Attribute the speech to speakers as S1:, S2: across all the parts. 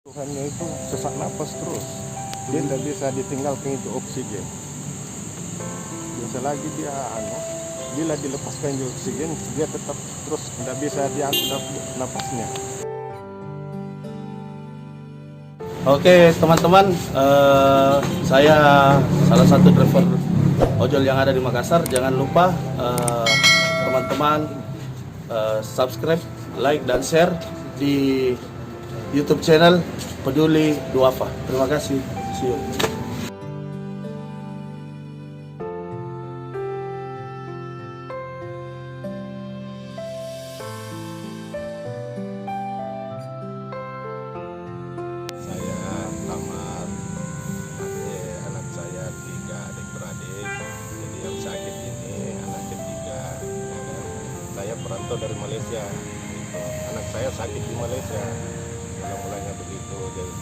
S1: Tuhannya itu sesak napas terus, dia tidak bisa ditinggalkan itu oksigen. Biasa lagi dia bila dilepaskan itu oksigen, dia tetap terus tidak bisa diangkat napasnya.
S2: Oke teman-teman, saya salah satu driver ojol yang ada di Makassar. Jangan lupa teman-teman subscribe, like, dan share di YouTube channel Peduli Duafa. Terima kasih. See you.
S1: Saya tamat, anak saya 3 adik-beradik. Jadi yang sakit ini anak ketiga. Saya perantau dari Malaysia. Gitu. Anak saya sakit di Malaysia. Mulanya begitu. Jadi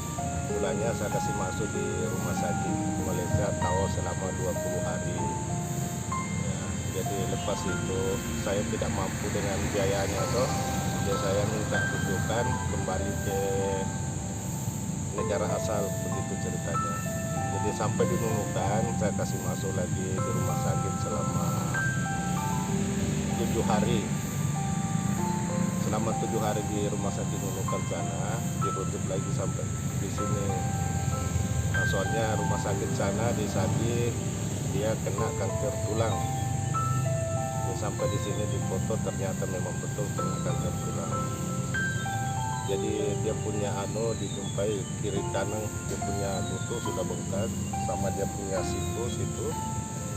S1: mulanya saya kasih masuk di rumah sakit di Malaysia tahu selama 20 hari. Ya, jadi lepas itu saya tidak mampu dengan biayanya toh. Jadi saya minta rujukan kembali ke negara asal, begitu ceritanya. Jadi sampai di Nunukan saya kasih masuk lagi di rumah sakit selama 7 hari. Selama 7 hari di rumah sakit Nunukan sana, dirujuk lagi sampai di sini. Nah, soalnya rumah sakit sana di Sadi dia kena kanker tulang. Jadi sampai di sini di foto ternyata memang betul kena kanker tulang. Jadi dia punya dijumpai kiri kanan, dia punya lutut sudah bengkak, sama dia punya situ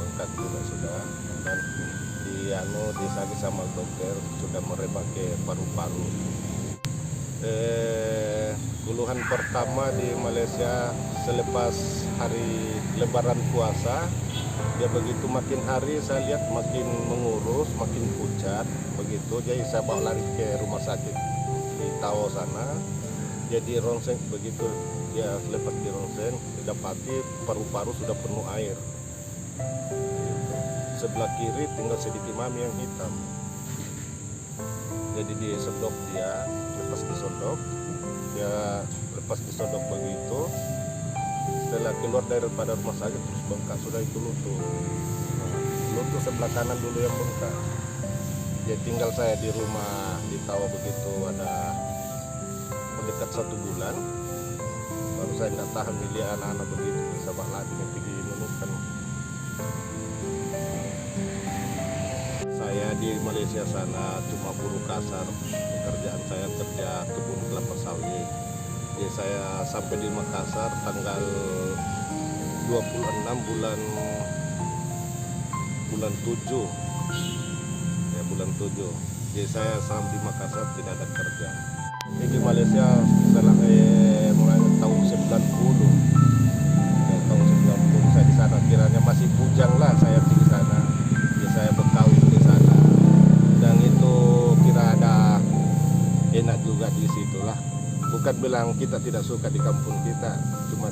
S1: bengkak juga sudah, dan disakit sama dokter sudah merebak ke paru-paru. Keluhan pertama di Malaysia selepas hari Lebaran puasa, dia begitu makin hari saya lihat makin mengurus, makin pucat begitu, jadi saya bawa lari ke rumah sakit di Tao sana. Jadi ronsen, begitu dia lepas di ronsen didapati paru-paru sudah penuh air. Sebelah kiri tinggal sedikit mami yang hitam. Jadi disodok, dia lepas disodok, begitu. Setelah keluar daripada rumah sakit terus bengkak sudah itu lutut. Lutut sebelah kanan dulu yang bengkak. Jadi tinggal saya di rumah di Tao begitu ada mendekat 1 bulan. Baru saya tidak tahan milih anak-anak begitu bisa balik lagi pergi Nunukan. Saya di Malaysia sana cuma buruh kasar. Pekerjaan saya kerja kebun kelapa sawit. Jadi saya sampai di Makassar tanggal 26 bulan 7. Ya, bulan 7. Jadi saya sampai di Makassar tidak ada kerja. Ini di Malaysia mulai tahun 90. Ya, tahun 90 saya di sana kiranya masih bujang lah saya di sana. Jadi saya berkawin di sana. Dan itu kira ada enak juga di situlah. Bukan bilang kita tidak suka di kampung kita, cuma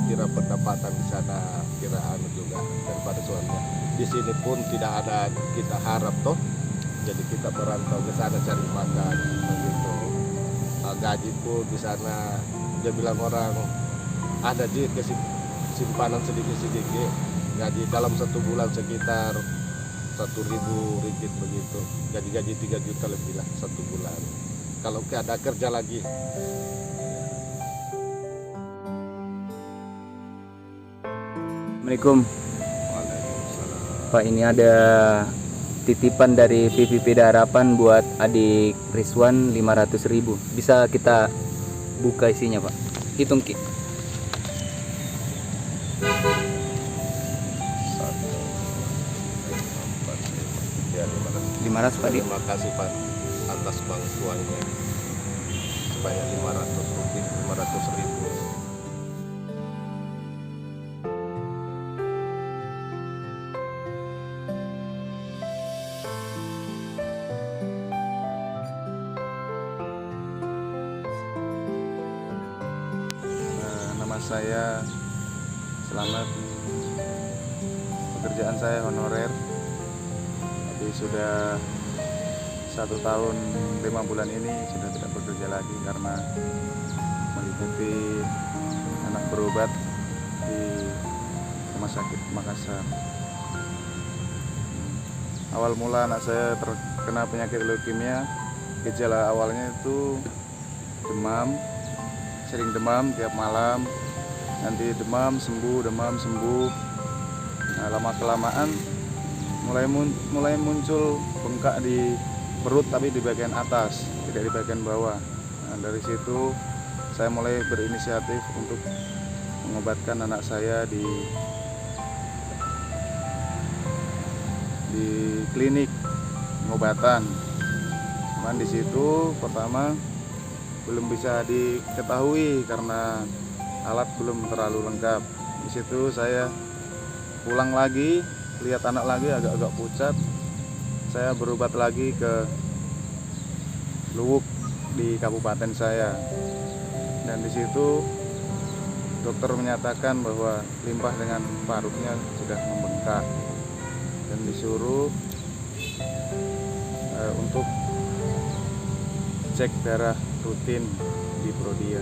S1: kira pendapatan di sana kira juga daripada soalnya. Di sini pun tidak ada kita harap toh. Jadi kita merantau ke sana cari makan begitu. Gaji pun di sana dia bilang orang ada di simpanan sedikit-sedikit. Gaji dalam 1 bulan sekitar 1.000 ringgit begitu. Gaji 3 juta lebih lah 1 bulan. Kalau ada kerja lagi.
S3: Assalamualaikum Pak, ini ada titipan dari PPP Harapan buat adik Rizwan 500.000. Bisa kita buka isinya Pak? Hitung Ki. 500 Pak.
S1: Terima kasih Pak atas bantuannya sebanyak 500.000. Nama saya Selamat. Pekerjaan saya honorer. Jadi sudah 1 tahun 5 bulan ini sudah tidak bekerja lagi karena
S4: berobat di Rumah Sakit Makassar. Awal mula anak saya terkena penyakit leukemia, gejala awalnya itu demam, sering demam tiap malam, nanti demam sembuh. Nah, lama kelamaan mulai muncul bengkak di perut, tapi di bagian atas, tidak di bagian bawah. Nah, dari situ saya mulai berinisiatif untuk mengobatkan anak saya di klinik pengobatan. Cuman di situ pertama belum bisa diketahui karena alat belum terlalu lengkap. Di situ saya pulang lagi, lihat anak lagi agak-agak pucat. Saya berobat lagi ke Luwuk di kabupaten saya. Dan di situ dokter menyatakan bahwa limpah dengan parutnya sudah membengkak dan disuruh untuk cek darah rutin di Prodia.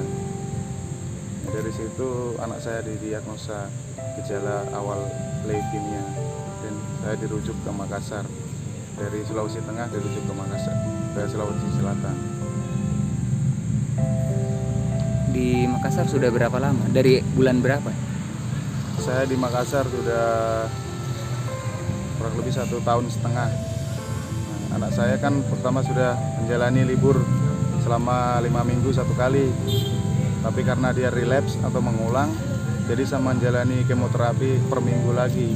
S4: Dari situ anak saya didiagnosa gejala awal leukemia dan saya dirujuk ke Makassar. Dari Sulawesi Tengah dirujuk ke Makassar, ke Sulawesi Selatan.
S3: Di Makassar sudah berapa lama? Dari bulan berapa?
S4: Saya di Makassar sudah kurang lebih 1,5 tahun. Nah, anak saya kan pertama sudah menjalani libur selama 5 minggu 1 kali, tapi karena dia relapse atau mengulang, jadi saya menjalani kemoterapi per minggu lagi.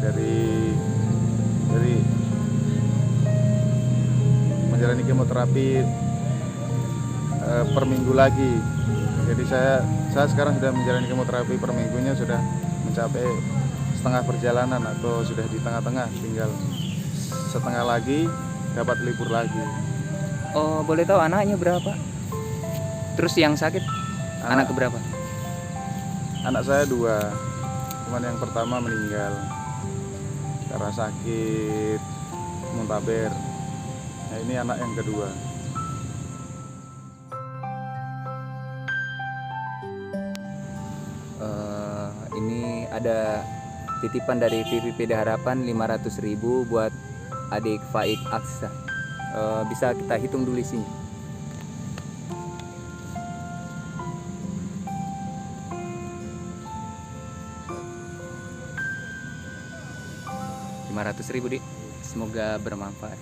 S4: Dari menjalani kemoterapi per minggu lagi. Jadi saya sekarang sudah menjalani kemoterapi per minggunya sudah mencapai setengah perjalanan atau sudah di tengah-tengah, tinggal setengah lagi dapat libur lagi.
S3: Oh, boleh tahu anaknya berapa? Terus yang sakit anak keberapa?
S4: Anak saya 2, cuman yang pertama meninggal karena sakit muntaber. Nah, ini anak yang kedua.
S3: Ini ada titipan dari PPPD Harapan 500.000 buat adik Faik Aksa. Bisa kita hitung dulu isinya. Rp500.000, Dik. Semoga bermanfaat.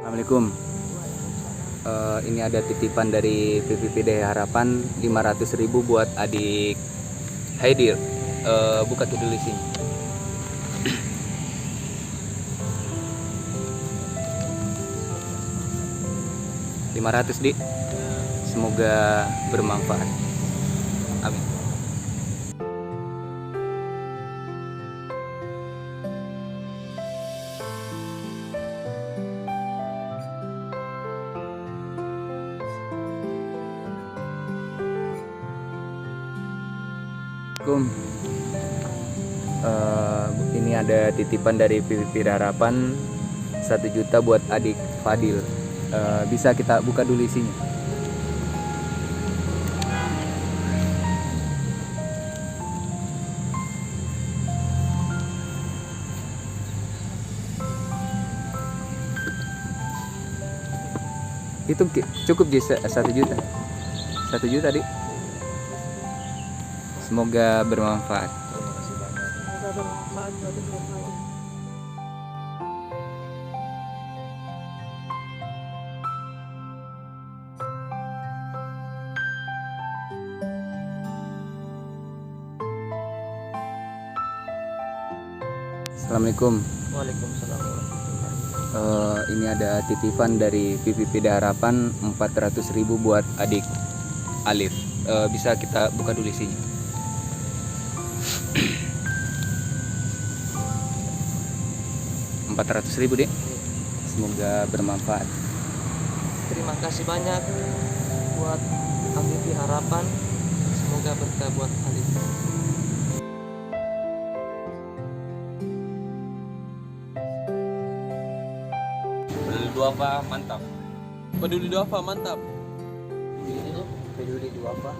S3: Assalamualaikum. Ini ada titipan dari PPPD Harapan 500.000 buat adik Haidir. Buka dulu isinya. Rp500, Dik. Semoga bermanfaat. Amin. Ini ada titipan dari PPP Harapan 1 juta buat adik Fadil. Bisa kita buka dulu isinya. Itu cukup di 1 juta. 1 juta, Dik. Semoga bermanfaat. Assalamualaikum.
S5: Waalaikumsalam.
S3: Ini ada titipan dari PPPD Harapan 400.000 buat adik Alif. Bisa kita buka dulu isinya. Rp400.000, Dek. Semoga bermanfaat.
S5: Terima kasih banyak buat PPP Harapan berkah buat kalian.
S3: Peduli Duafa mantap.
S5: Peduli Duafa mantap.
S3: Peduli Duafa.